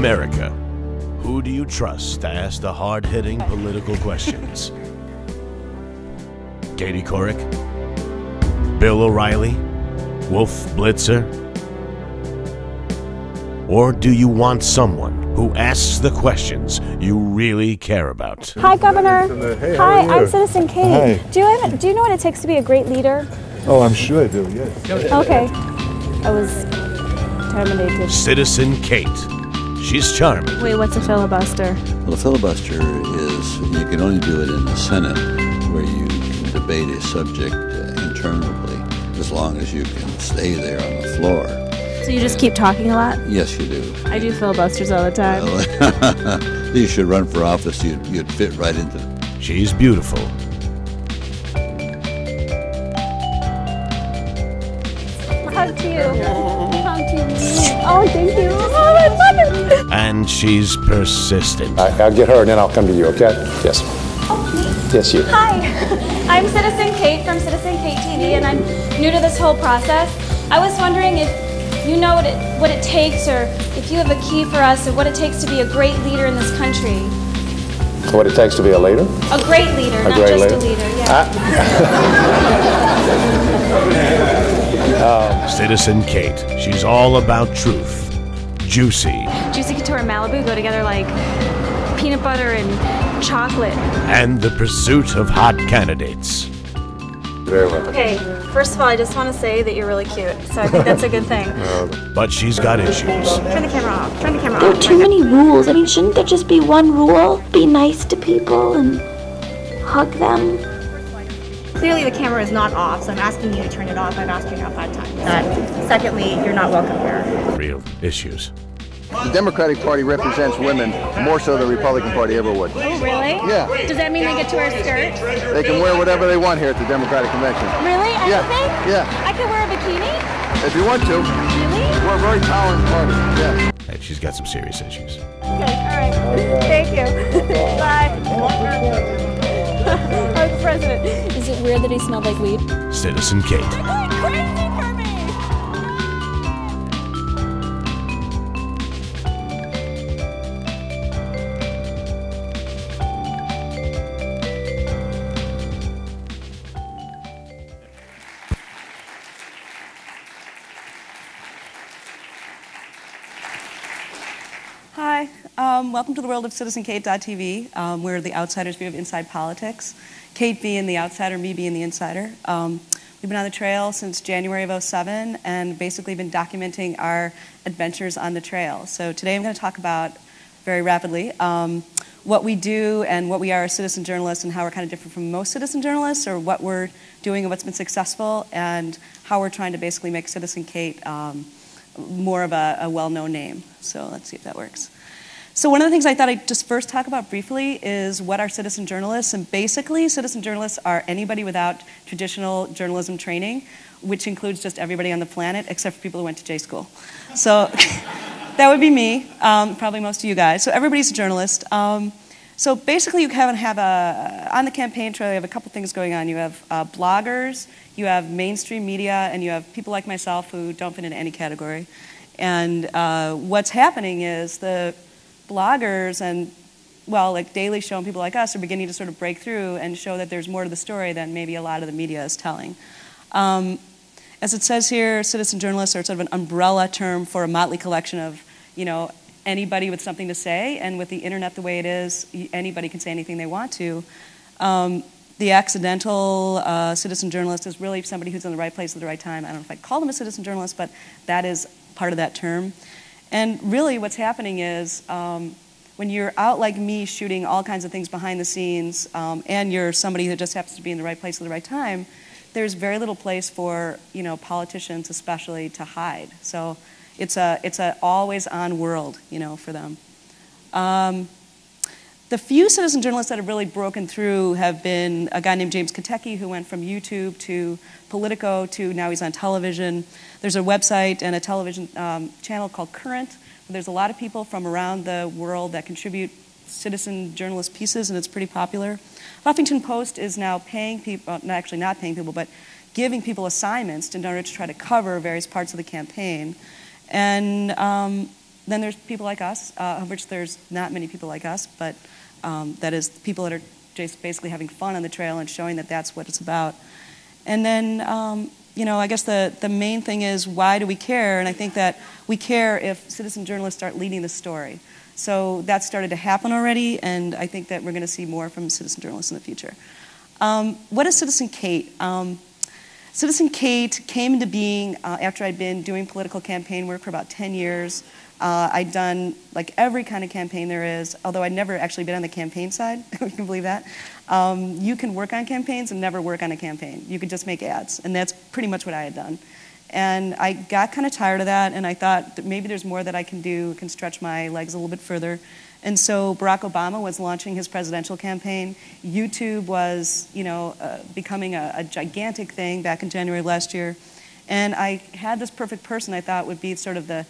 America, who do you trust to ask the hard-hitting political questions? Katie Couric? Bill O'Reilly? Wolf Blitzer? Or do you want someone who asks the questions you really care about? Hi, Governor. Hey, hi, I'm Citizen Kate. Hi. Do you know what it takes to be a great leader? Oh, I'm sure I do, yes. Okay. I was terminated. Citizen Kate. She's charming. Wait, what's a filibuster? Well, a filibuster is, you can only do it in the Senate, where you can debate a subject interminably, as long as you can stay there on the floor. So you just keep talking a lot? Yes, you do. I do filibusters all the time. Well, you should run for office. You'd fit right into it. She's beautiful. Hug to you. Hug to you. Oh, thank you. Oh, I love it. And she's persistent. I'll get her and then I'll come to you, okay? Yes. Oh, me? Yes, you. Hi. I'm Citizen Kate from Citizen KateTV, and I'm new to this whole process. I was wondering if you know what it takes, or if you have a key for us of what it takes to be a great leader in this country. What it takes to be a leader? A great leader, not great just leader? a leader, yeah. Citizen Kate. She's all about truth. Juicy. Juicy Couture and Malibu go together like peanut butter and chocolate. And the pursuit of hot candidates. Very well. Okay, first of all, I just want to say that you're really cute, so I think that's a good thing. But she's got issues. Turn the camera off. Turn the camera There off. are too many rules. I mean, shouldn't there just be one rule? Be nice to people and hug them. Clearly the camera is not off, so I'm asking you to turn it off. I've asked you now 5 times. Secondly, you're not welcome here. Real issues. The Democratic Party represents women more so than the Republican Party ever would. Oh, really? Yeah. Does that mean they get to wear skirts? They can wear whatever they want here at the Democratic Convention. Really? Yeah. Anything? Yeah. I could wear a bikini? If you want to. Really? We're a very tolerant party. Yeah. And she's got some serious issues. Okay, all right. Thank you. Bye. I'm the president. Is it weird that he smelled like weed? Citizen Kate. You're going crazy for me! Hi, welcome to the world of CitizenKate.tv. We're the outsider's view of inside politics. Kate being the outsider, me being the insider. We've been on the trail since January of '07 and basically been documenting our adventures on the trail. So today I'm going to talk about, very rapidly, what we do and what we are as citizen journalists and how we're kind of different from most citizen journalists, or what we're doing and what's been successful, and how we're trying to basically make Citizen Kate more of a well-known name. So let's see if that works. So one of the things I thought I'd just first talk about briefly is what are citizen journalists. And basically, citizen journalists are anybody without traditional journalism training, which includes just everybody on the planet except for people who went to J school. So that would be me, probably most of you guys. So everybody's a journalist. So basically, you have on the campaign trail, you have a couple things going on. You have bloggers, you have mainstream media, and you have people like myself who don't fit into any category. And what's happening is the bloggers and, well, like Daily Show and people like us are beginning to sort of break through and show that there's more to the story than maybe a lot of the media is telling. As it says here, citizen journalists are sort of an umbrella term for a motley collection of, anybody with something to say, and with the internet the way it is, anybody can say anything they want to. The accidental citizen journalist is really somebody who's in the right place at the right time. I don't know if I call them a citizen journalist, but that is part of that term. And really what's happening is when you're out like me shooting all kinds of things behind the scenes, and you're somebody who just happens to be in the right place at the right time, there's very little place for politicians especially to hide. So it's a always on world for them. The few citizen journalists that have really broken through have been a guy named James Katecki, who went from YouTube to Politico to now he's on television. There's a website and a television channel called Current. There's a lot of people from around the world that contribute citizen journalist pieces, and it's pretty popular. Huffington Post is now paying people, actually not paying people, but giving people assignments in order to try to cover various parts of the campaign. And Then there's people like us, of which there's not many people like us, but that is people that are just basically having fun on the trail and showing that that's what it's about. And then, you know, I guess the main thing is, why do we care? And I think that we care if citizen journalists start leading the story. So that started to happen already, and I think that we're going to see more from citizen journalists in the future. What is Citizen Kate? Citizen Kate came into being after I'd been doing political campaign work for about 10 years. I'd done like every kind of campaign there is, although I'd never actually been on the campaign side, if you can believe that. You can work on campaigns and never work on a campaign. You could just make ads, and that's pretty much what I had done. And I got kind of tired of that, and I thought that maybe there's more that I can do, can stretch my legs a little bit further. And so Barack Obama was launching his presidential campaign. YouTube was, you know, becoming a gigantic thing back in January of last year. And I had this perfect person I thought would be sort of a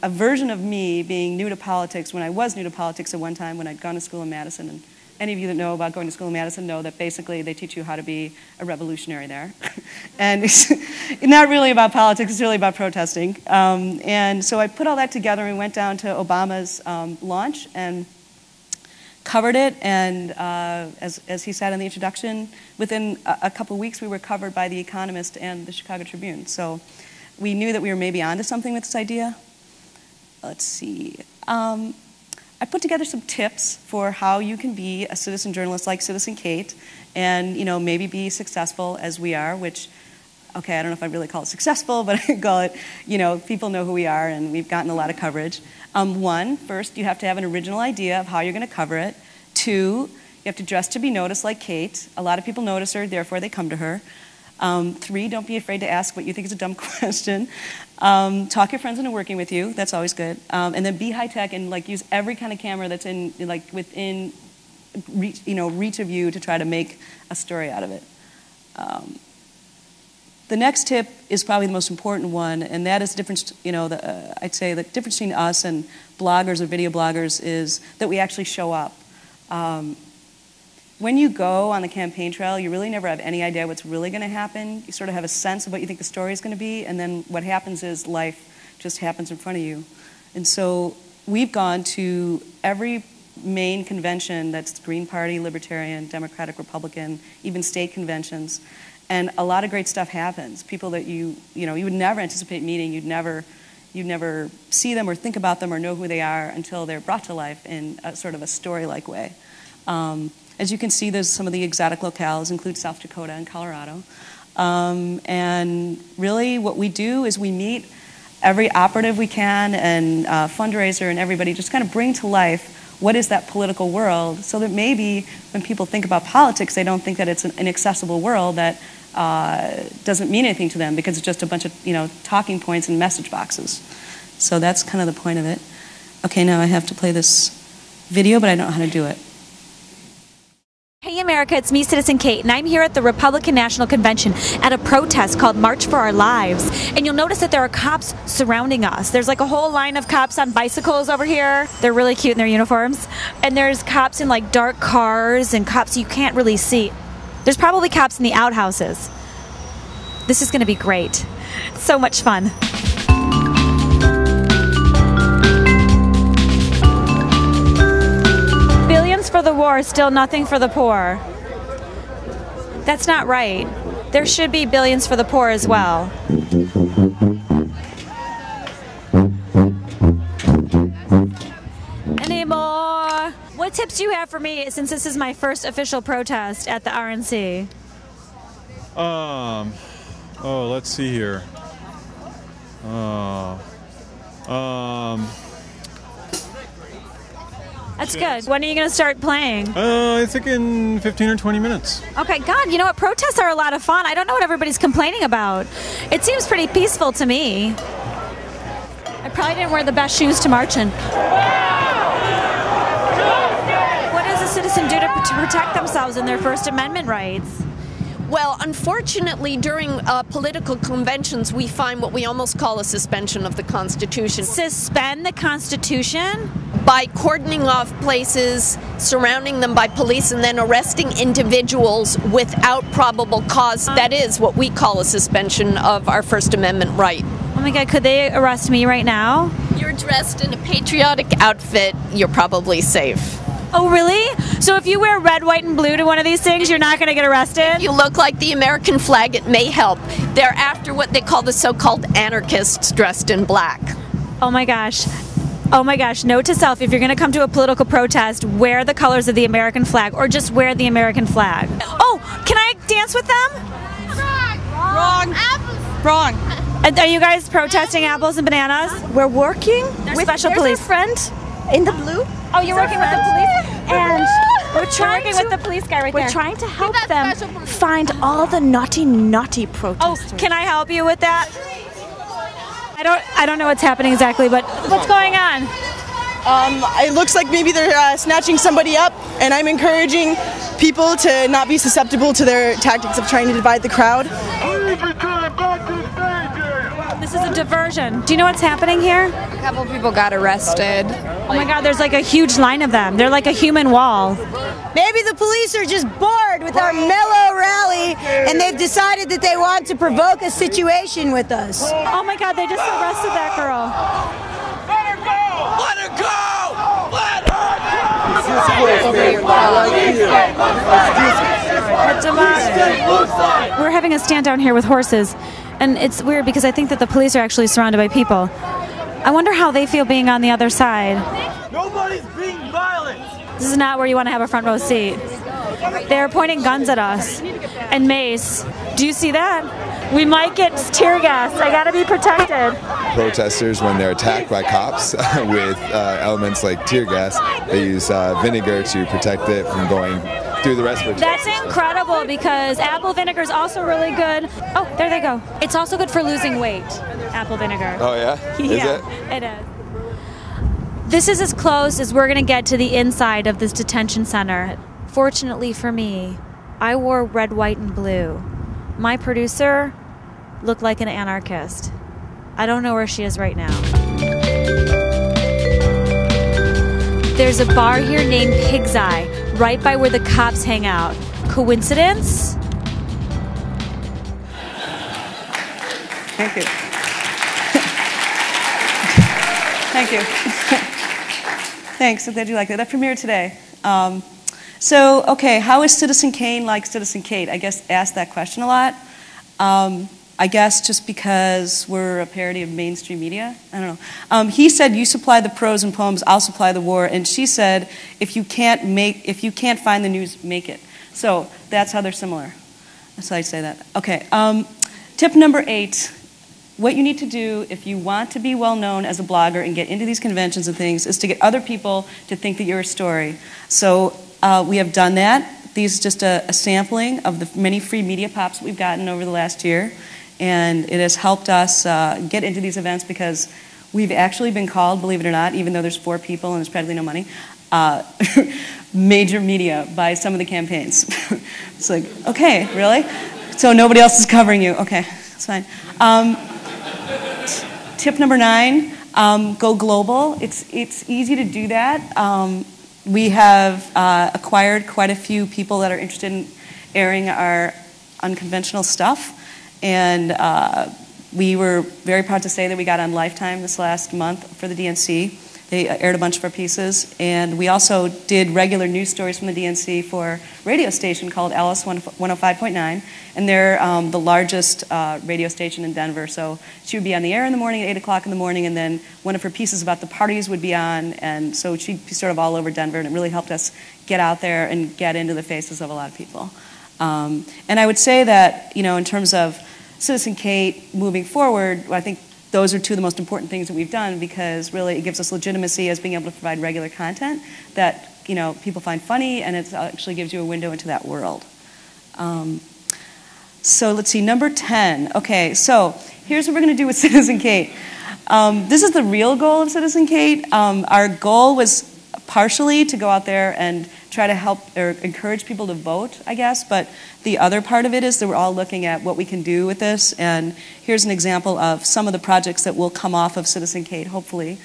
version of me being new to politics when I was new to politics at one time when I'd gone to school in Madison. And any of you that know about going to school in Madison know that basically they teach you how to be a revolutionary there. And it's not really about politics, it's really about protesting. And so I put all that together and we went down to Obama's launch and covered it. And as he said in the introduction, within a couple weeks we were covered by the Economist and the Chicago Tribune. So we knew that we were maybe onto something with this idea. Let's see. I put together some tips for how you can be a citizen journalist like Citizen Kate and, you know, maybe be successful as we are, which, okay, I don't know if I really call it successful, but I call it, you know, people know who we are and we've gotten a lot of coverage. First, you have to have an original idea of how you're going to cover it. 2, you have to dress to be noticed like Kate. A lot of people notice her, therefore they come to her. 3, don't be afraid to ask what you think is a dumb question. Talk your friends into working with you. That's always good. And then be high tech and like use every kind of camera that's in like within reach, you know, reach of you to try to make a story out of it. The next tip is probably the most important one, and that is the difference. You know, I'd say the difference between us and bloggers or video bloggers is that we actually show up. When you go on the campaign trail, you really never have any idea what's really going to happen. You sort of have a sense of what you think the story is going to be, and then what happens is life just happens in front of you. And so we've gone to every main convention that's Green Party, Libertarian, Democratic, Republican, even state conventions, and a lot of great stuff happens. People that you would never anticipate meeting, you'd never see them or think about them or know who they are until they're brought to life in a sort of a story-like way. As you can see, there's some of the exotic locales, include South Dakota and Colorado. And really what we do is we meet every operative we can and fundraiser and everybody, just kind of bring to life what is that political world so that maybe when people think about politics, they don't think that it's an inaccessible world that doesn't mean anything to them because it's just a bunch of talking points and message boxes. So that's kind of the point of it. Okay, now I have to play this video, but I don't know how to do it. Hey America, it's me, Citizen Kate, and I'm here at the Republican National Convention at a protest called March for Our Lives. And you'll notice that there are cops surrounding us. There's like a whole line of cops on bicycles over here. They're really cute in their uniforms. And there's cops in like dark cars and cops you can't really see. There's probably cops in the outhouses. This is going to be great. So much fun. For the war, still nothing for the poor. That's not right. There should be billions for the poor as well. Any more? What tips do you have for me since this is my first official protest at the RNC? Oh, let's see here. That's good. When are you going to start playing? I think in 15 or 20 minutes. Okay, God, you know what? Protests are a lot of fun. I don't know what everybody's complaining about. It seems pretty peaceful to me. I probably didn't wear the best shoes to march in. What does a citizen do to protect themselves and their First Amendment rights? Well, unfortunately, during political conventions, we find what we almost call a suspension of the Constitution. Suspend the Constitution? By cordoning off places, surrounding them by police, and then arresting individuals without probable cause. That is what we call a suspension of our First Amendment right. Oh my God, could they arrest me right now? You're dressed in a patriotic outfit, you're probably safe. Oh, really? So if you wear red, white, and blue to one of these things, you're not going to get arrested? If you look like the American flag, it may help. They're after what they call the so-called anarchists dressed in black. Oh my gosh. Oh my gosh. Note to self, if you're going to come to a political protest, wear the colors of the American flag, or just wear the American flag. Oh, can I dance with them? Wrong. Wrong. Are you guys protesting apples and bananas? We're working with special police. Our friend in the blue. Oh, you're working with the police? And we're trying with the police guy right there. We're trying to help them find all the naughty protesters. Oh, can I help you with that? I don't know what's happening exactly, but what's going on? It looks like maybe they're snatching somebody up, and I'm encouraging people to not be susceptible to their tactics of trying to divide the crowd. This is a diversion. Do you know what's happening here? A couple people got arrested. Oh my God, there's like a huge line of them. They're like a human wall. Maybe the police are just bored with our mellow rally and they've decided that they want to provoke a situation with us. Oh my God, they just arrested that girl. Let her go! Let her go! Let her go! We're having a stand down here with horses. And it's weird because I think that the police are actually surrounded by people. I wonder how they feel being on the other side. Nobody's being violent! This is not where you want to have a front row seat. They're pointing guns at us and mace. Do you see that? We might get tear gas. I gotta be protected. Protesters, when they're attacked by cops with elements like tear gas, they use vinegar to protect it from going through the respiratory. That's incredible because apple vinegar is also really good. Oh, there they go. It's also good for losing weight, apple vinegar. Oh yeah? Is it is. This is as close as we're going to get to the inside of this detention center. Fortunately for me, I wore red, white, and blue. My producer looked like an anarchist. I don't know where she is right now. There's a bar here named Pig's Eye, right by where the cops hang out. Coincidence? Thank you. Thank you. Thanks, I'm glad you like that. That premiered today. Okay, how is Citizen Kane like Citizen Kate? I guess asked that question a lot. I guess just because we're a parody of mainstream media. I don't know. He said, "You supply the prose and poems, I'll supply the war." And she said, if you can't find the news, make it." So that's how they're similar. That's how I say that. Okay. Tip number 8. What you need to do if you want to be well known as a blogger and get into these conventions and things is to get other people to think that you're a story. So we have done that. These is just a sampling of the many free media pops we've gotten over the last year. And it has helped us get into these events because we've actually been called, believe it or not, even though there's 4 people and there's practically no money, major media by some of the campaigns. It's like, okay, really? So nobody else is covering you. Okay, that's fine. Tip number 9, go global. It's easy to do that. We have acquired quite a few people that are interested in airing our unconventional stuff. And we were very proud to say that we got on Lifetime this last month for the DNC. They aired a bunch of our pieces. And we also did regular news stories from the DNC for a radio station called Alice 105.9. And they're the largest radio station in Denver. So she would be on the air in the morning at 8 o'clock in the morning. And then one of her pieces about the parties would be on. And so she'd be sort of all over Denver. And it really helped us get out there and get into the faces of a lot of people. And I would say that, in terms of Citizen Kate moving forward, I think those are 2 of the most important things that we've done because really it gives us legitimacy as being able to provide regular content that, people find funny and it actually gives you a window into that world. So let's see, number 10. Okay, so here's what we're going to do with Citizen Kate. This is the real goal of Citizen Kate. Our goal was partially to go out there and try to help or encourage people to vote, I guess, but the other part of it is that we're all looking at what we can do with this, and here's an example of some of the projects that will come off of Citizen Kate, hopefully,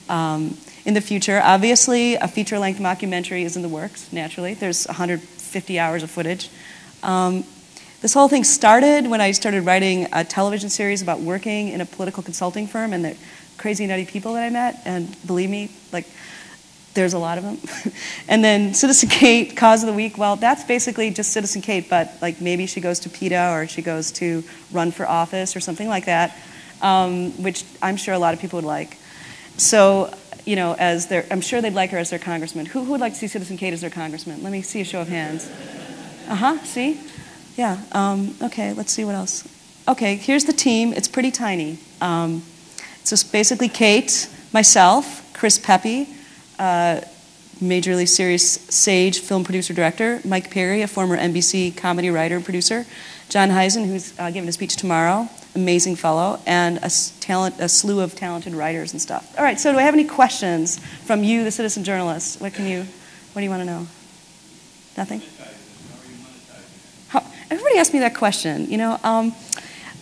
in the future. Obviously, a feature-length mockumentary is in the works, naturally. There's 150 hours of footage. This whole thing started when I started writing a television series about working in a political consulting firm, and crazy nutty people that I met, and believe me, like, there's a lot of them. And then Citizen Kate, Cause of the Week, well, that's basically just Citizen Kate, but like maybe she goes to PETA or she goes to run for office or something like that, which I'm sure a lot of people would like. So, you know, I'm sure they'd like her as their congressman. Who would like to see Citizen Kate as their congressman? Let me see a show of hands. See? Yeah, okay, let's see what else. Okay, here's the team. It's pretty tiny. It's just basically Kate, myself, Chris Pepe, majorly serious sage film producer director, Mike Perry, a former NBC comedy writer and producer, John Heisen, who's giving a speech tomorrow, amazing fellow, and a slew of talented writers and stuff. All right, so do I have any questions from you, the citizen journalists? What do you want to know? Nothing? Everybody asked me that question. You know,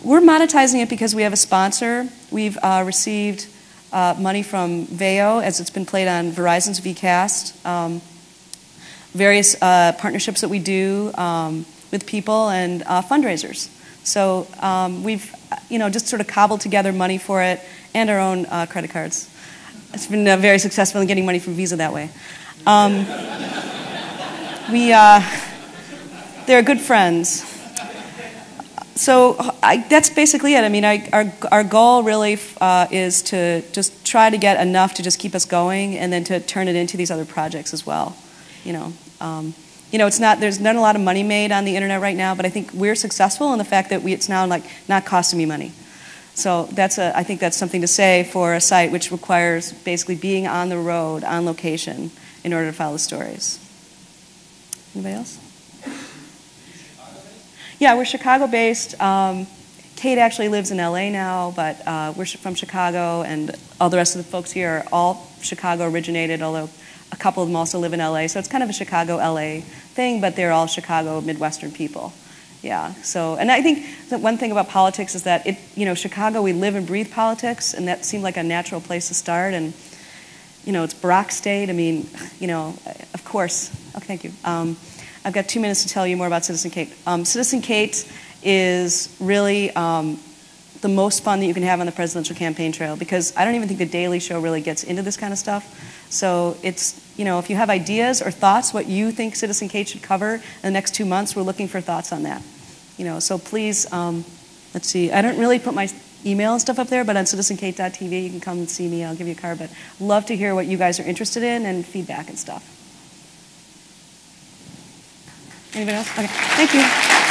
we're monetizing it because we have a sponsor. We've received money from Veo, as it's been played on Verizon's Vcast, various partnerships that we do with people, and fundraisers. So we've, you know, just sort of cobbled together money for it, and our own credit cards. It's been very successful in getting money from Visa that way. They're good friends. So that's basically it. I mean, our goal really is to just try to get enough to just keep us going, and then to turn it into these other projects as well. You know, there's not a lot of money made on the internet right now, but I think we're successful in the fact that it's now like not costing me money. So I think that's something to say for a site which requires basically being on the road, on location, in order to follow the stories. Anybody else? Yeah, we're Chicago-based. Kate actually lives in LA now, but we're from Chicago, and all the rest of the folks here are all Chicago-originated, although a couple of them also live in LA. So it's kind of a Chicago-LA thing, but they're all Chicago Midwestern people. Yeah. So, and I think that one thing about politics is that Chicago, we live and breathe politics, and that seemed like a natural place to start. And it's Barack State. I mean, of course. Oh, thank you. I've got 2 minutes to tell you more about Citizen Kate. Citizen Kate is really the most fun that you can have on the presidential campaign trail, because I don't even think the Daily Show really gets into this kind of stuff. So it's, if you have ideas or thoughts, what you think Citizen Kate should cover in the next 2 months, we're looking for thoughts on that. So please, let's see, I don't really put my email and stuff up there, but on citizenkate.tv you can come and see me, I'll give you a card. But love to hear what you guys are interested in and feedback and stuff. Anybody else? Okay, thank you.